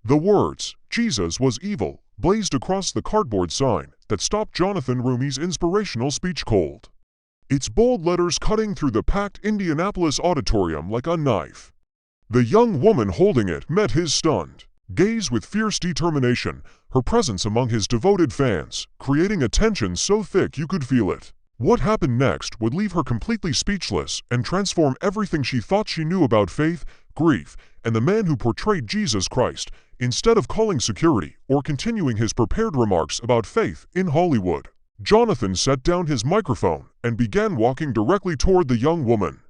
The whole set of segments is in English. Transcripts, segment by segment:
The words, "Jesus was evil," blazed across the cardboard sign that stopped Jonathan Roumie's inspirational speech cold. Its bold letters cutting through the packed Indianapolis auditorium like a knife. The young woman holding it met his stunned gaze with fierce determination, her presence among his devoted fans, creating a tension so thick you could feel it. What happened next would leave her completely speechless and transform everything she thought she knew about faith, grief, and the man who portrayed Jesus Christ, instead of calling security or continuing his prepared remarks about faith in Hollywood. Jonathan set down his microphone and began walking directly toward the young woman.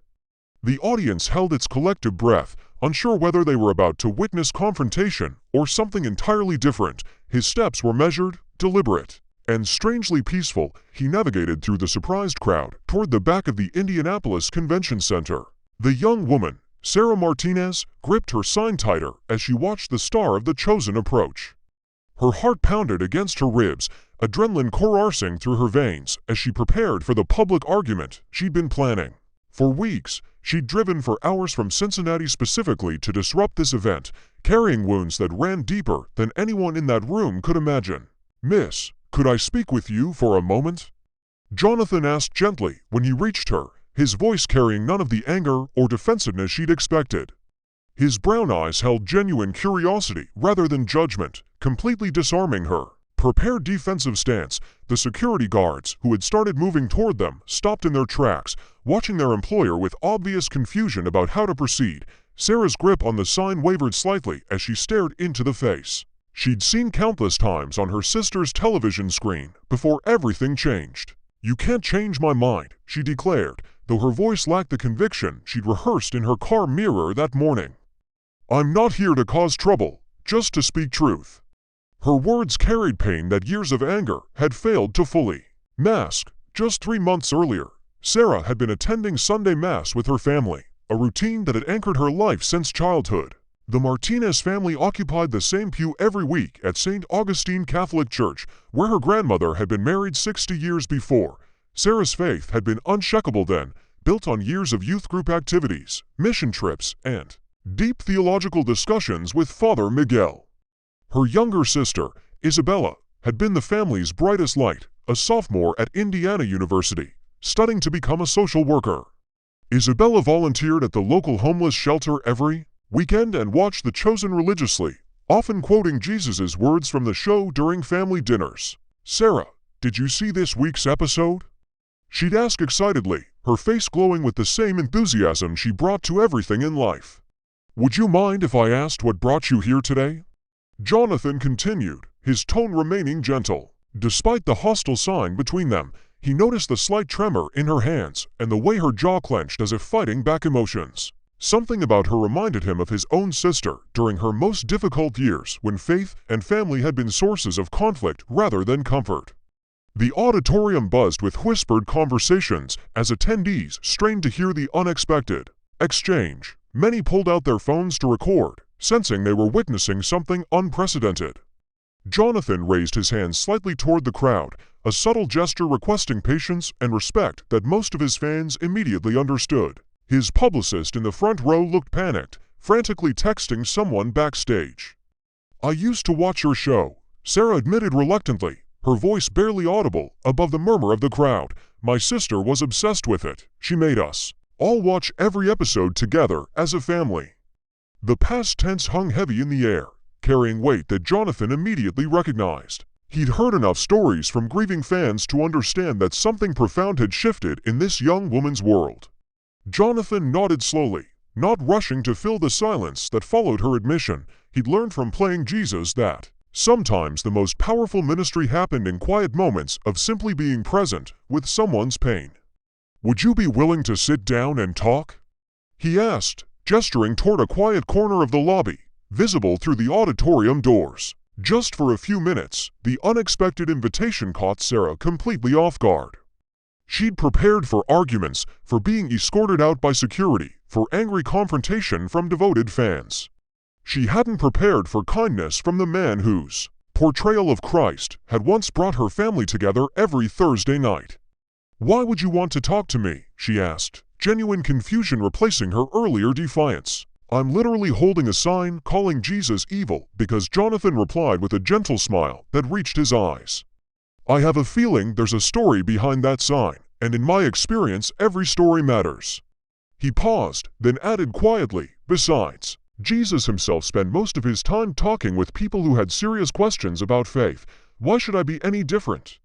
The audience held its collective breath, unsure whether they were about to witness confrontation or something entirely different. His steps were measured, deliberate, and strangely peaceful. He navigated through the surprised crowd toward the back of the Indianapolis Convention Center. The young woman, Sarah Martinez, gripped her sign tighter as she watched the star of The Chosen approach. Her heart pounded against her ribs, adrenaline coursing through her veins as she prepared for the public argument she'd been planning. For weeks, she'd driven for hours from Cincinnati specifically to disrupt this event, carrying wounds that ran deeper than anyone in that room could imagine. "Miss, could I speak with you for a moment?" Jonathan asked gently when he reached her, his voice carrying none of the anger or defensiveness she'd expected. His brown eyes held genuine curiosity rather than judgment, completely disarming her prepared defensive stance. The security guards, who had started moving toward them, stopped in their tracks, watching their employer with obvious confusion about how to proceed. Sarah's grip on the sign wavered slightly as she stared into the face she'd seen countless times on her sister's television screen before everything changed. "You can't change my mind," she declared, though her voice lacked the conviction she'd rehearsed in her car mirror that morning. "I'm not here to cause trouble, just to speak truth." Her words carried pain that years of anger had failed to fully mask. Just 3 months earlier, Sarah had been attending Sunday Mass with her family, a routine that had anchored her life since childhood. The Martinez family occupied the same pew every week at St. Augustine Catholic Church, where her grandmother had been married 60 years before. Sarah's faith had been unshakable then, built on years of youth group activities, mission trips, and deep theological discussions with Father Miguel. Her younger sister, Isabella, had been the family's brightest light, a sophomore at Indiana University, studying to become a social worker. Isabella volunteered at the local homeless shelter every weekend and watched The Chosen religiously, often quoting Jesus' words from the show during family dinners. "Sarah, did you see this week's episode?" she'd ask excitedly, her face glowing with the same enthusiasm she brought to everything in life. "Would you mind if I asked what brought you here today?" Jonathan continued, his tone remaining gentle. Despite the hostile sign between them, he noticed the slight tremor in her hands and the way her jaw clenched as if fighting back emotions. Something about her reminded him of his own sister during her most difficult years when faith and family had been sources of conflict rather than comfort. The auditorium buzzed with whispered conversations as attendees strained to hear the unexpected exchange. Many pulled out their phones to record, sensing they were witnessing something unprecedented. Jonathan raised his hand slightly toward the crowd, a subtle gesture requesting patience and respect that most of his fans immediately understood. His publicist in the front row looked panicked, frantically texting someone backstage. "I used to watch your show," Sarah admitted reluctantly, her voice barely audible above the murmur of the crowd. "My sister was obsessed with it. She made us all watch every episode together as a family." The past tense hung heavy in the air, carrying weight that Jonathan immediately recognized. He'd heard enough stories from grieving fans to understand that something profound had shifted in this young woman's world. Jonathan nodded slowly, not rushing to fill the silence that followed her admission. He'd learned from playing Jesus that sometimes the most powerful ministry happened in quiet moments of simply being present with someone's pain. "Would you be willing to sit down and talk?" he asked, gesturing toward a quiet corner of the lobby, visible through the auditorium doors. Just for a few minutes, the unexpected invitation caught Sarah completely off guard. She'd prepared for arguments, for being escorted out by security, for angry confrontation from devoted fans. She hadn't prepared for kindness from the man whose portrayal of Christ had once brought her family together every Thursday night. "Why would you want to talk to me?" she asked, genuine confusion replacing her earlier defiance. I'm literally holding a sign calling Jesus evil because Jonathan replied with a gentle smile that reached his eyes. I have a feeling there's a story behind that sign, and in my experience, every story matters. He paused, then added quietly, besides, Jesus himself spent most of his time talking with people who had serious questions about faith. Why should I be any different?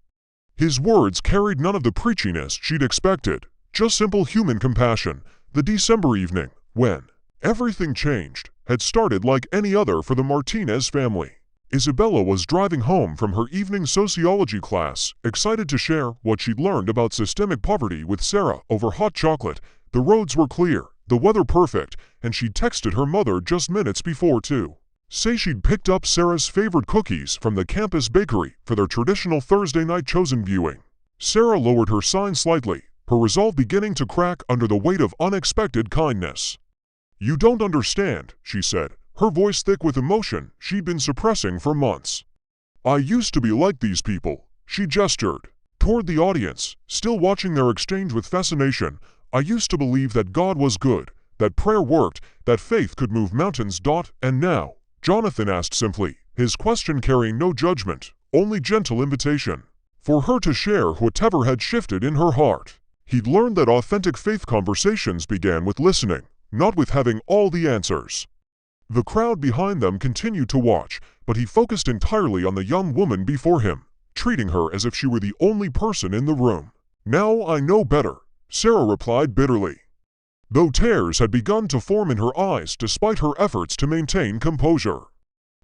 His words carried none of the preachiness she'd expected, just simple human compassion. The December evening, when everything changed, had started like any other for the Martinez family. Isabella was driving home from her evening sociology class, excited to share what she'd learned about systemic poverty with Sarah over hot chocolate. The roads were clear, the weather perfect, and she'd texted her mother just minutes before to say she'd picked up Sarah's favorite cookies from the campus bakery for their traditional Thursday night chosen viewing. Sarah lowered her sign slightly, her resolve beginning to crack under the weight of unexpected kindness. You don't understand, she said, her voice thick with emotion she'd been suppressing for months. I used to be like these people. She gestured toward the audience, still watching their exchange with fascination. I used to believe that God was good, that prayer worked, that faith could move mountains. And now, Jonathan asked simply, his question carrying no judgment, only gentle invitation for her to share whatever had shifted in her heart. He'd learned that authentic faith conversations began with listening, not with having all the answers. The crowd behind them continued to watch, but he focused entirely on the young woman before him, treating her as if she were the only person in the room. Now I know better, Sarah replied bitterly, though tears had begun to form in her eyes despite her efforts to maintain composure.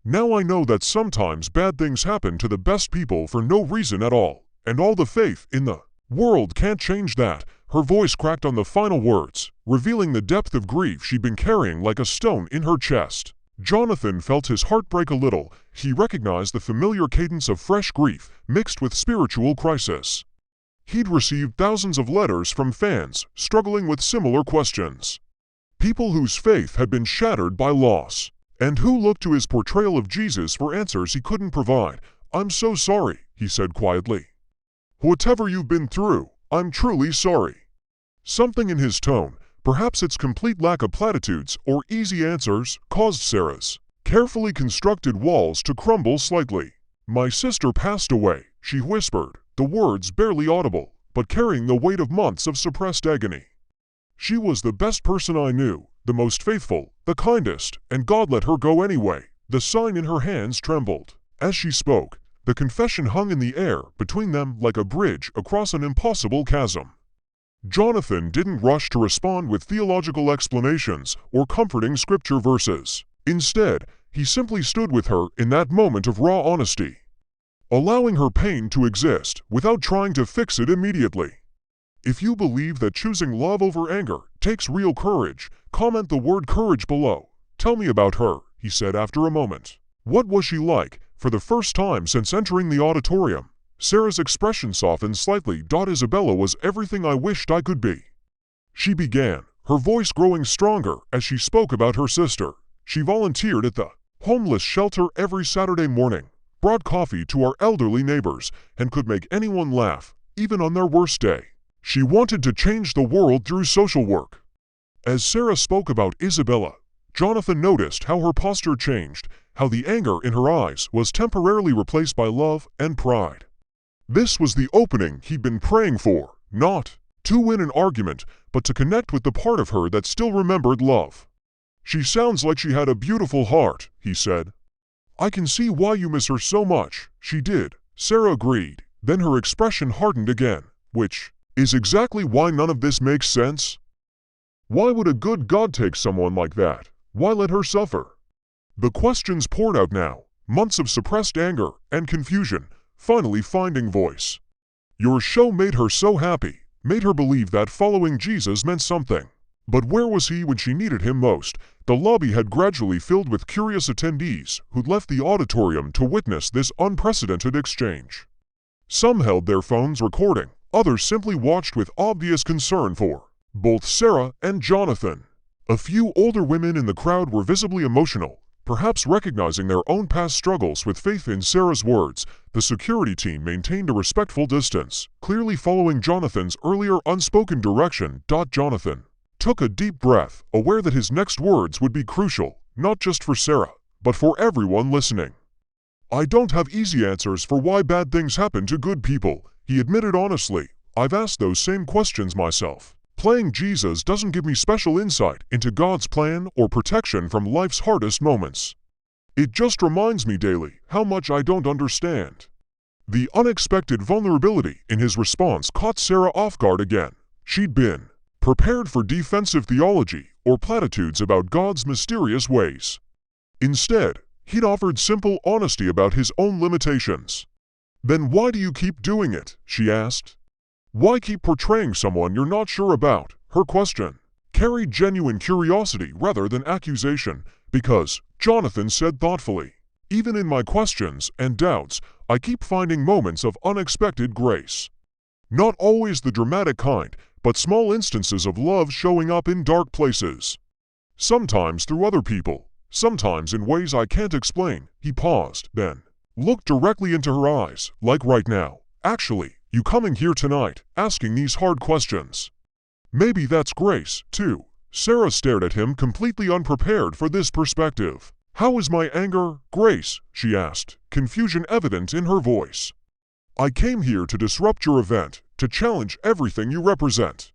Now I know that sometimes bad things happen to the best people for no reason at all, and all the faith in the world can't change that. Her voice cracked on the final words, revealing the depth of grief she'd been carrying like a stone in her chest. Jonathan felt his heart break a little. He recognized the familiar cadence of fresh grief mixed with spiritual crisis. He'd received thousands of letters from fans struggling with similar questions. People whose faith had been shattered by loss, and who looked to his portrayal of Jesus for answers he couldn't provide. I'm so sorry, he said quietly. Whatever you've been through, I'm truly sorry. Something in his tone, perhaps its complete lack of platitudes or easy answers, caused Sarah's carefully constructed walls to crumble slightly. My sister passed away, she whispered, the words barely audible, but carrying the weight of months of suppressed agony. She was the best person I knew, the most faithful, the kindest, and God let her go anyway. The sign in her hands trembled. As she spoke, the confession hung in the air between them like a bridge across an impossible chasm. Jonathan didn't rush to respond with theological explanations or comforting scripture verses. Instead, he simply stood with her in that moment of raw honesty, allowing her pain to exist without trying to fix it immediately. If you believe that choosing love over anger takes real courage, comment the word courage below. Tell me about her, he said after a moment. What was she like? For the first time since entering the auditorium, Sarah's expression softened slightly. Isabella was everything I wished I could be, she began, her voice growing stronger as she spoke about her sister. She volunteered at the homeless shelter every Saturday morning, brought coffee to our elderly neighbors, and could make anyone laugh, even on their worst day. She wanted to change the world through social work. As Sarah spoke about Isabella, Jonathan noticed how her posture changed, how the anger in her eyes was temporarily replaced by love and pride. This was the opening he'd been praying for, not to win an argument, but to connect with the part of her that still remembered love. She sounds like she had a beautiful heart, he said. I can see why you miss her so much. She did, Sarah agreed. Then her expression hardened again, which is exactly why none of this makes sense. Why would a good God take someone like that? Why let her suffer? The questions poured out now, months of suppressed anger and confusion, finally finding voice. Your show made her so happy, made her believe that following Jesus meant something. But where was he when she needed him most? The lobby had gradually filled with curious attendees who'd left the auditorium to witness this unprecedented exchange. Some held their phones recording, others simply watched with obvious concern for both Sarah and Jonathan. A few older women in the crowd were visibly emotional, perhaps recognizing their own past struggles with faith. In Sarah's words, the security team maintained a respectful distance, clearly following Jonathan's earlier unspoken direction. Jonathan took a deep breath, aware that his next words would be crucial, not just for Sarah, but for everyone listening. "I don't have easy answers for why bad things happen to good people," he admitted honestly. "I've asked those same questions myself. Playing Jesus doesn't give me special insight into God's plan or protection from life's hardest moments. It just reminds me daily how much I don't understand." The unexpected vulnerability in his response caught Sarah off guard again. She'd been prepared for defensive theology or platitudes about God's mysterious ways. Instead, he'd offered simple honesty about his own limitations. "Then why do you keep doing it?" she asked. "Why keep portraying someone you're not sure about?" Her question carried genuine curiosity rather than accusation, because, Jonathan said thoughtfully, "Even in my questions and doubts, I keep finding moments of unexpected grace. Not always the dramatic kind, but small instances of love showing up in dark places. Sometimes through other people, sometimes in ways I can't explain." He paused, then looked directly into her eyes, like right now. "Actually, you coming here tonight, asking these hard questions. Maybe that's grace, too." Sarah stared at him, completely unprepared for this perspective. "How is my anger grace?" she asked, confusion evident in her voice. "I came here to disrupt your event, to challenge everything you represent.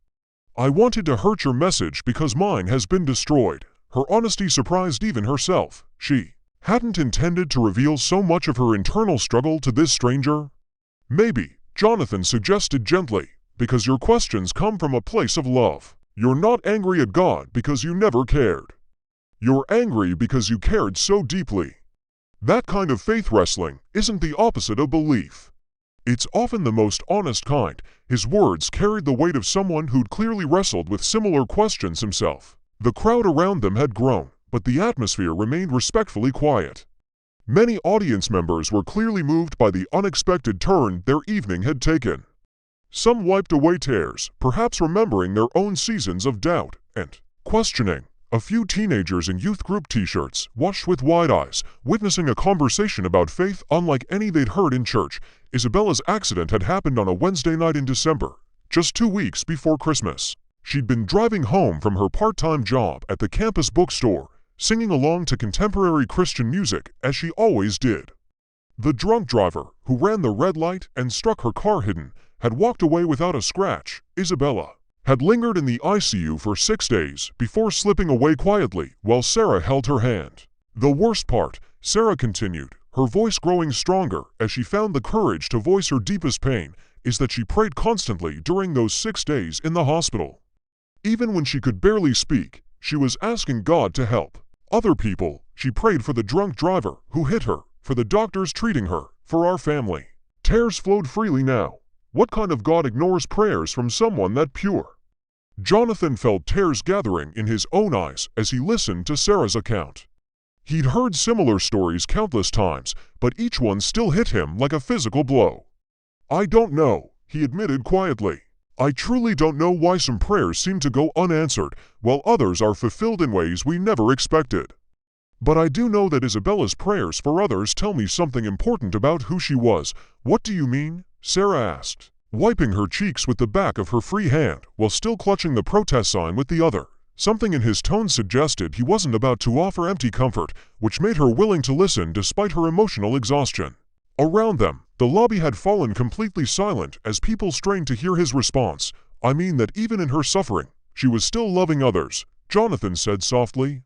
I wanted to hurt your message because mine has been destroyed." Her honesty surprised even herself. She hadn't intended to reveal so much of her internal struggle to this stranger. "Maybe," Jonathan suggested gently, "because your questions come from a place of love. You're not angry at God because you never cared. You're angry because you cared so deeply. That kind of faith wrestling isn't the opposite of belief. It's often the most honest kind." His words carried the weight of someone who'd clearly wrestled with similar questions himself. The crowd around them had grown, but the atmosphere remained respectfully quiet. Many audience members were clearly moved by the unexpected turn their evening had taken. Some wiped away tears, perhaps remembering their own seasons of doubt and questioning. A few teenagers in youth group t-shirts watched with wide eyes, witnessing a conversation about faith unlike any they'd heard in church. Isabella's accident had happened on a Wednesday night in December, just 2 weeks before Christmas. She'd been driving home from her part-time job at the campus bookstore, singing along to contemporary Christian music as she always did. The drunk driver, who ran the red light and struck her car hidden, had walked away without a scratch. Isabella had lingered in the ICU for 6 days before slipping away quietly while Sarah held her hand. "The worst part," Sarah continued, her voice growing stronger as she found the courage to voice her deepest pain, "is that she prayed constantly during those 6 days in the hospital. Even when she could barely speak, she was asking God to help. Other people, she prayed for the drunk driver who hit her, for the doctors treating her, for our family." Tears flowed freely now. What kind of God ignores prayers from someone that pure? Jonathan felt tears gathering in his own eyes as he listened to Sarah's account. He'd heard similar stories countless times, but each one still hit him like a physical blow. "I don't know," he admitted quietly. "I truly don't know why some prayers seem to go unanswered, while others are fulfilled in ways we never expected. But I do know that Isabella's prayers for others tell me something important about who she was." "What do you mean?" Sarah asked, wiping her cheeks with the back of her free hand while still clutching the protest sign with the other. Something in his tone suggested he wasn't about to offer empty comfort, which made her willing to listen despite her emotional exhaustion. Around them, the lobby had fallen completely silent as people strained to hear his response. "I mean that even in her suffering, she was still loving others," Jonathan said softly.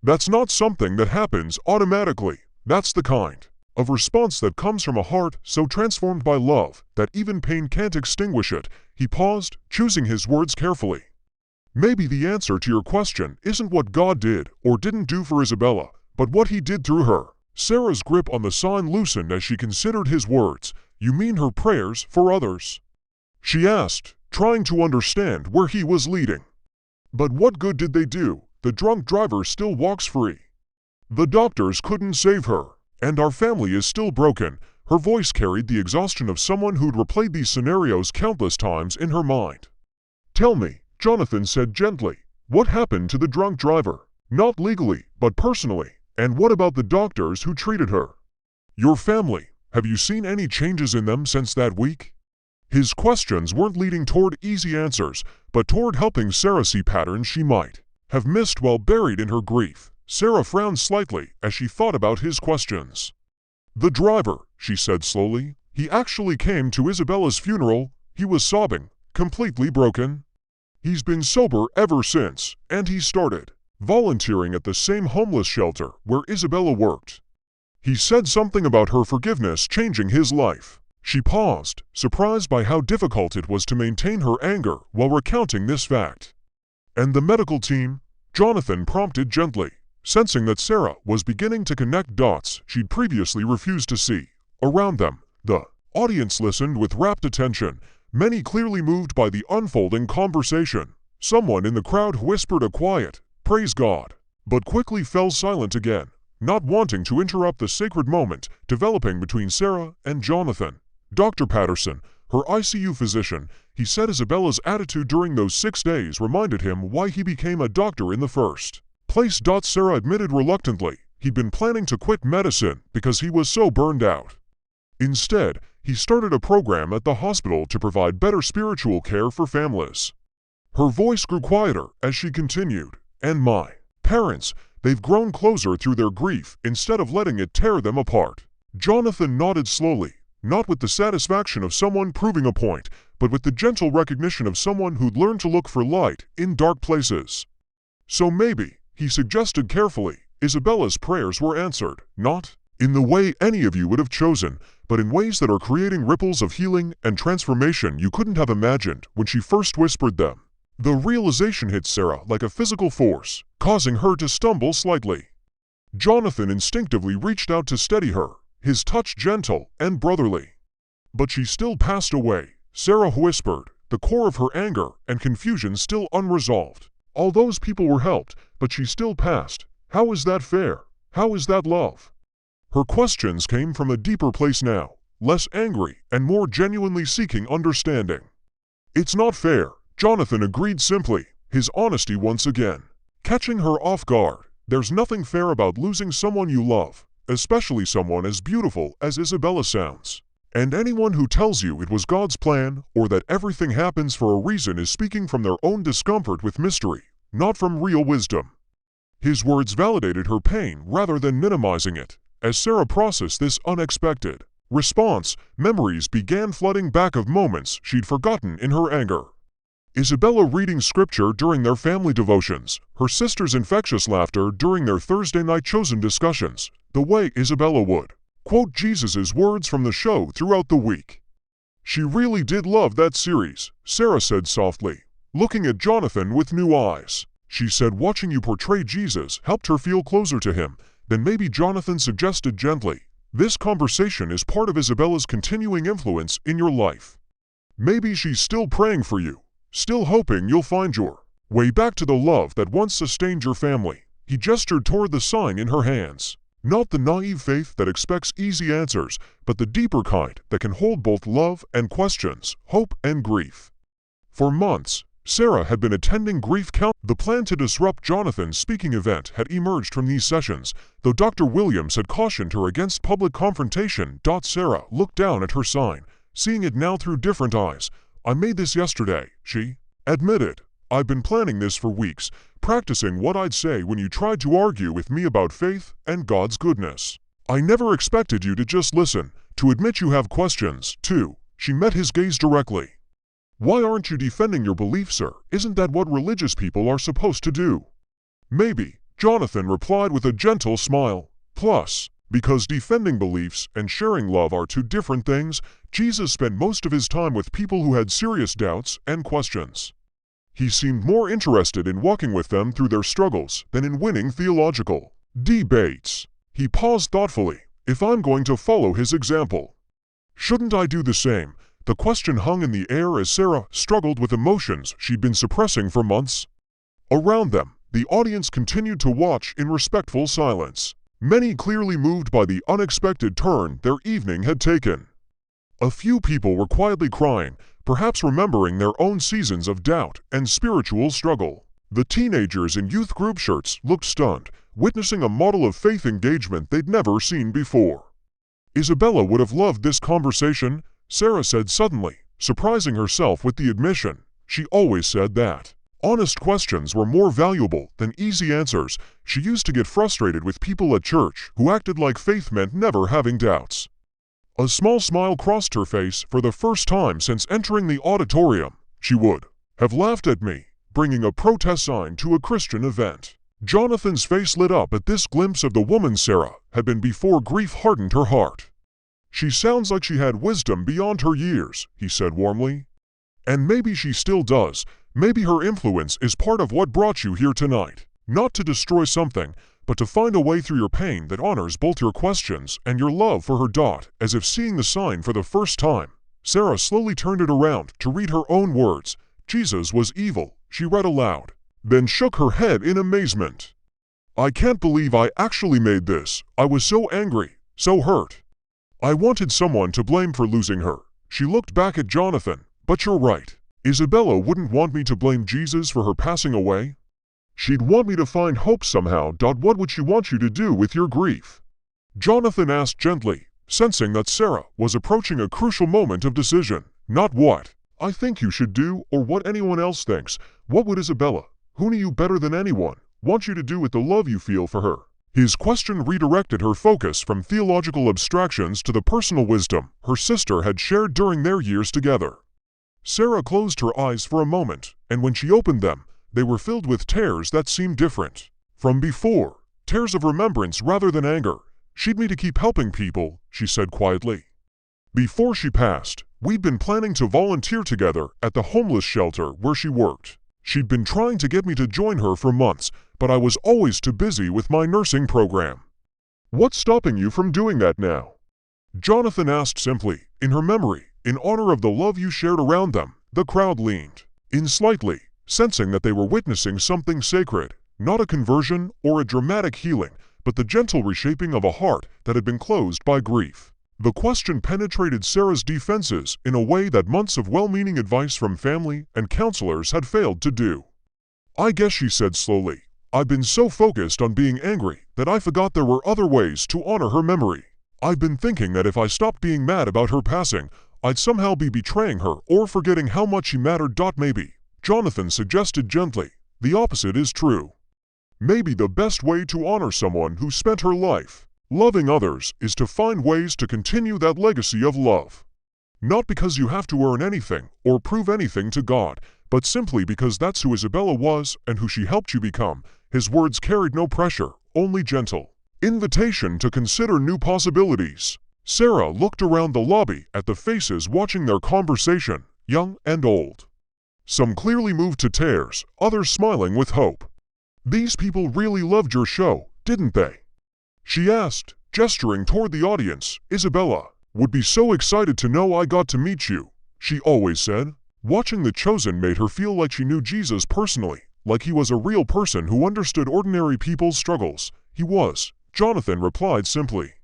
"That's not something that happens automatically. That's the kind of response that comes from a heart so transformed by love that even pain can't extinguish it." He paused, choosing his words carefully. "Maybe the answer to your question isn't what God did or didn't do for Isabella, but what he did through her." Sarah's grip on the sign loosened as she considered his words. "You mean her prayers for others?" she asked, trying to understand where he was leading. "But what good did they do? The drunk driver still walks free. The doctors couldn't save her. And our family is still broken." Her voice carried the exhaustion of someone who'd replayed these scenarios countless times in her mind. "Tell me," Jonathan said gently, "what happened to the drunk driver? Not legally, but personally. And what about the doctors who treated her? Your family, have you seen any changes in them since that week?" His questions weren't leading toward easy answers, but toward helping Sarah see patterns she might have missed while buried in her grief. Sarah frowned slightly as she thought about his questions. "The driver," she said slowly. "He actually came to Isabella's funeral. He was sobbing, completely broken. He's been sober ever since, and he started volunteering at the same homeless shelter where Isabella worked. He said something about her forgiveness changing his life." She paused, surprised by how difficult it was to maintain her anger while recounting this fact. "And the medical team?" Jonathan prompted gently, sensing that Sarah was beginning to connect dots she'd previously refused to see. Around them, the audience listened with rapt attention, many clearly moved by the unfolding conversation. Someone in the crowd whispered a quiet, "Praise God," but quickly fell silent again, not wanting to interrupt the sacred moment developing between Sarah and Jonathan. Dr. Patterson, her ICU physician, he said Isabella's attitude during those 6 days reminded him why he became a doctor in the first place. Sarah admitted reluctantly he'd been planning to quit medicine because he was so burned out. Instead, he started a program at the hospital to provide better spiritual care for families. Her voice grew quieter as she continued, "And my parents, they've grown closer through their grief instead of letting it tear them apart." Jonathan nodded slowly, not with the satisfaction of someone proving a point, but with the gentle recognition of someone who'd learned to look for light in dark places. "So maybe," he suggested carefully, "Isabella's prayers were answered, not in the way any of you would have chosen, but in ways that are creating ripples of healing and transformation you couldn't have imagined when she first whispered them." The realization hit Sarah like a physical force, causing her to stumble slightly. Jonathan instinctively reached out to steady her, his touch gentle and brotherly. "But she still passed away," Sarah whispered, the core of her anger and confusion still unresolved. "All those people were helped, but she still passed. How is that fair? How is that love?" Her questions came from a deeper place now, less angry and more genuinely seeking understanding. "It's not fair," Jonathan agreed simply, his honesty once again catching her off guard. "There's nothing fair about losing someone you love, especially someone as beautiful as Isabella sounds. And anyone who tells you it was God's plan or that everything happens for a reason is speaking from their own discomfort with mystery, not from real wisdom." His words validated her pain rather than minimizing it. As Sarah processed this unexpected response, memories began flooding back of moments she'd forgotten in her anger. Isabella reading scripture during their family devotions, her sister's infectious laughter during their Thursday night chosen discussions, the way Isabella would quote Jesus' words from the show throughout the week. "She really did love that series," Sarah said softly, looking at Jonathan with new eyes. "She said watching you portray Jesus helped her feel closer to him." Then maybe Jonathan suggested gently, "This conversation is part of Isabella's continuing influence in your life. Maybe she's still praying for you, still hoping you'll find your way back to the love that once sustained your family." He gestured toward the sign in her hands. Not the naive faith that expects easy answers, but the deeper kind that can hold both love and questions, hope and grief. For months, Sarah had been attending grief count. The plan to disrupt Jonathan's speaking event had emerged from these sessions, though Dr. Williams had cautioned her against public confrontation. Sarah looked down at her sign, seeing it now through different eyes. "I made this yesterday," she admitted. "I've been planning this for weeks, practicing what I'd say when you tried to argue with me about faith and God's goodness. I never expected you to just listen, to admit you have questions, too." She met his gaze directly. "Why aren't you defending your beliefs, sir? Isn't that what religious people are supposed to do?" "Maybe," Jonathan replied with a gentle smile. "Plus, because defending beliefs and sharing love are two different things, Jesus spent most of his time with people who had serious doubts and questions. He seemed more interested in walking with them through their struggles than in winning theological debates." He paused thoughtfully. "If I'm going to follow his example, shouldn't I do the same?" The question hung in the air as Sarah struggled with emotions she'd been suppressing for months. Around them, the audience continued to watch in respectful silence, many clearly moved by the unexpected turn their evening had taken. A few people were quietly crying, perhaps remembering their own seasons of doubt and spiritual struggle. The teenagers in youth group shirts looked stunned, witnessing a model of faith engagement they'd never seen before. "Isabella would have loved this conversation," Sarah said suddenly, surprising herself with the admission. She always said that honest questions were more valuable than easy answers. She used to get frustrated with people at church who acted like faith meant never having doubts. A small smile crossed her face for the first time since entering the auditorium. She would have laughed at me, bringing a protest sign to a Christian event. Jonathan's face lit up at this glimpse of the woman Sarah had been before grief hardened her heart. "She sounds like she had wisdom beyond her years," he said warmly. "And maybe she still does. Maybe her influence is part of what brought you here tonight. Not to destroy something, but to find a way through your pain that honors both your questions and your love for her." As if seeing the sign for the first time, Sarah slowly turned it around to read her own words. "Jesus was evil," she read aloud, then shook her head in amazement. "I can't believe I actually made this. I was so angry, so hurt. I wanted someone to blame for losing her." She looked back at Jonathan. "But you're right. Isabella wouldn't want me to blame Jesus for her passing away. She'd want me to find hope somehow. What would she want you to do with your grief?" Jonathan asked gently, sensing that Sarah was approaching a crucial moment of decision. "Not what I think you should do or what anyone else thinks. What would Isabella, who knew you better than anyone, want you to do with the love you feel for her?" His question redirected her focus from theological abstractions to the personal wisdom her sister had shared during their years together. Sarah closed her eyes for a moment, and when she opened them, they were filled with tears that seemed different from before, tears of remembrance rather than anger. "She'd me to keep helping people," she said quietly. "Before she passed, we'd been planning to volunteer together at the homeless shelter where she worked. She'd been trying to get me to join her for months, but I was always too busy with my nursing program." "What's stopping you from doing that now?" Jonathan asked simply. "In her memory, in honor of the love you shared around them." The crowd leaned in slightly, sensing that they were witnessing something sacred, not a conversion or a dramatic healing, but the gentle reshaping of a heart that had been closed by grief. The question penetrated Sarah's defenses in a way that months of well-meaning advice from family and counselors had failed to do. "I guess," she said slowly, "I've been so focused on being angry that I forgot there were other ways to honor her memory. I've been thinking that if I stopped being mad about her passing, I'd somehow be betraying her or forgetting how much she mattered." "Maybe," Jonathan suggested gently, "the opposite is true. Maybe the best way to honor someone who spent her life loving others is to find ways to continue that legacy of love. Not because you have to earn anything or prove anything to God, but simply because that's who Isabella was and who she helped you become." His words carried no pressure, only gentle invitation to consider new possibilities. Sarah looked around the lobby at the faces watching their conversation, young and old. Some clearly moved to tears, others smiling with hope. "These people really loved your show, didn't they?" she asked, gesturing toward the audience. "Isabella would be so excited to know I got to meet you," she always said. Watching The Chosen made her feel like she knew Jesus personally, like he was a real person who understood ordinary people's struggles. "He was," Jonathan replied simply.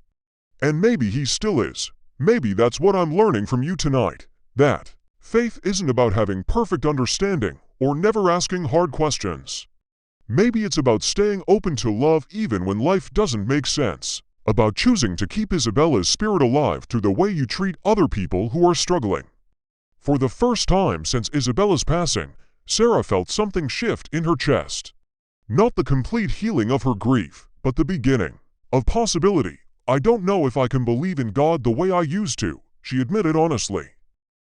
"And maybe he still is. Maybe that's what I'm learning from you tonight. That faith isn't about having perfect understanding or never asking hard questions. Maybe it's about staying open to love even when life doesn't make sense. About choosing to keep Isabella's spirit alive through the way you treat other people who are struggling." For the first time since Isabella's passing, Sarah felt something shift in her chest. Not the complete healing of her grief, but the beginning of possibility. "I don't know if I can believe in God the way I used to," she admitted honestly.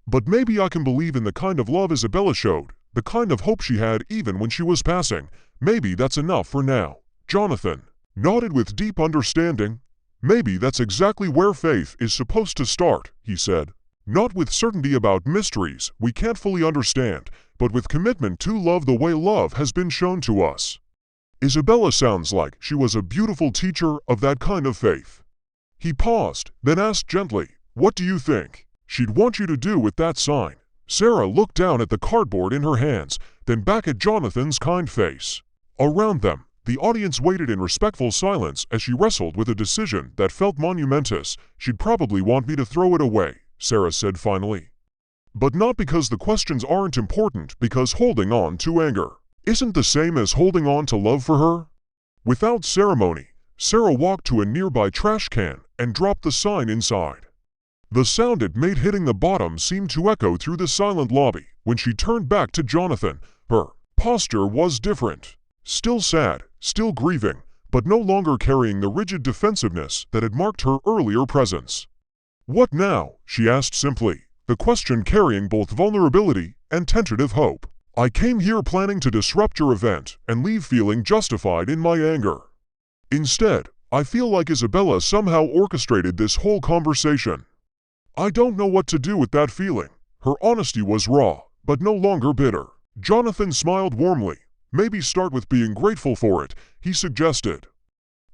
"But maybe I can believe in the kind of love Isabella showed, the kind of hope she had even when she was passing. Maybe that's enough for now." Jonathan nodded with deep understanding. "Maybe that's exactly where faith is supposed to start," he said. "Not with certainty about mysteries we can't fully understand, but with commitment to love the way love has been shown to us. Isabella sounds like she was a beautiful teacher of that kind of faith." He paused, then asked gently, "What do you think she'd want you to do with that sign?" Sarah looked down at the cardboard in her hands, then back at Jonathan's kind face. Around them, the audience waited in respectful silence as she wrestled with a decision that felt monumentous. "She'd probably want me to throw it away," Sarah said finally. "But not because the questions aren't important, because holding on to anger isn't the same as holding on to love for her." Without ceremony, Sarah walked to a nearby trash can and dropped the sign inside. The sound it made hitting the bottom seemed to echo through the silent lobby. When she turned back to Jonathan, her posture was different. Still sad, still grieving, but no longer carrying the rigid defensiveness that had marked her earlier presence. "What now?" she asked simply, the question carrying both vulnerability and tentative hope. "I came here planning to disrupt your event and leave feeling justified in my anger. Instead, I feel like Isabella somehow orchestrated this whole conversation. I don't know what to do with that feeling." Her honesty was raw, but no longer bitter. Jonathan smiled warmly. "Maybe start with being grateful for it," he suggested.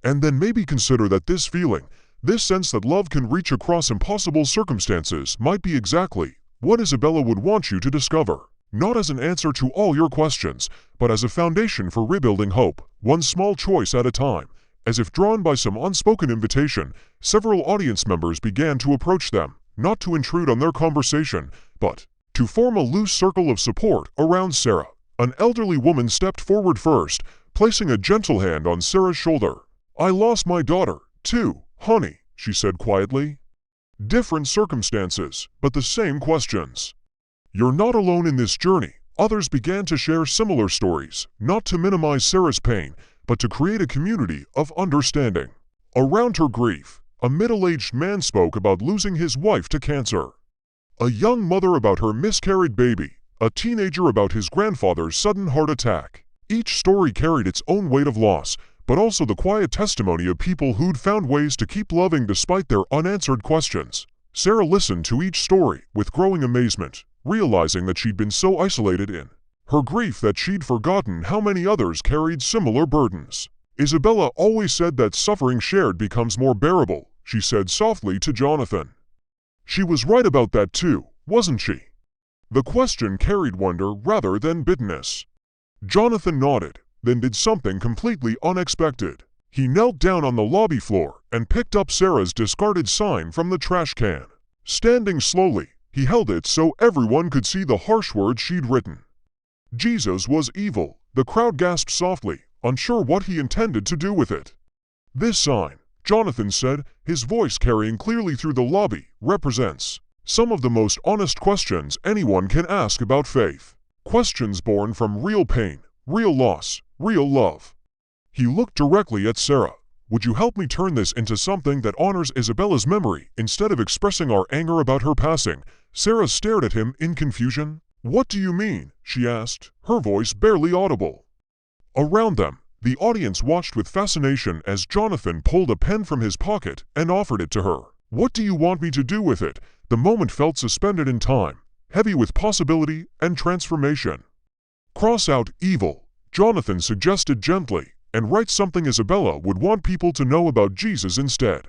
"And then maybe consider that this feeling, this sense that love can reach across impossible circumstances, might be exactly what Isabella would want you to discover. Not as an answer to all your questions, but as a foundation for rebuilding hope, one small choice at a time." As if drawn by some unspoken invitation, several audience members began to approach them, not to intrude on their conversation, but to form a loose circle of support around Sarah. An elderly woman stepped forward first, placing a gentle hand on Sarah's shoulder. "I lost my daughter, too, honey," she said quietly. "Different circumstances, but the same questions. You're not alone in this journey." Others began to share similar stories, not to minimize Sarah's pain, but to create a community of understanding. Around her grief, a middle-aged man spoke about losing his wife to cancer. A young mother about her miscarried baby. A teenager about his grandfather's sudden heart attack. Each story carried its own weight of loss, but also the quiet testimony of people who'd found ways to keep loving despite their unanswered questions. Sarah listened to each story with growing amazement, realizing that she'd been so isolated in her grief that she'd forgotten how many others carried similar burdens. "Isabella always said that suffering shared becomes more bearable," she said softly to Jonathan. "She was right about that too, wasn't she?" The question carried wonder rather than bitterness. Jonathan nodded, then did something completely unexpected. He knelt down on the lobby floor and picked up Sarah's discarded sign from the trash can. Standing slowly, he held it so everyone could see the harsh words she'd written. "Jesus was evil," the crowd gasped softly, unsure what he intended to do with it. "This sign," Jonathan said, his voice carrying clearly through the lobby, "represents some of the most honest questions anyone can ask about faith. Questions born from real pain, real loss, real love." He looked directly at Sarah. "Would you help me turn this into something that honors Isabella's memory instead of expressing our anger about her passing?" Sarah stared at him in confusion. "What do you mean?" she asked, her voice barely audible. Around them, the audience watched with fascination as Jonathan pulled a pen from his pocket and offered it to her. "What do you want me to do with it?" The moment felt suspended in time, heavy with possibility and transformation. "Cross out evil," Jonathan suggested gently, "and write something Isabella would want people to know about Jesus instead."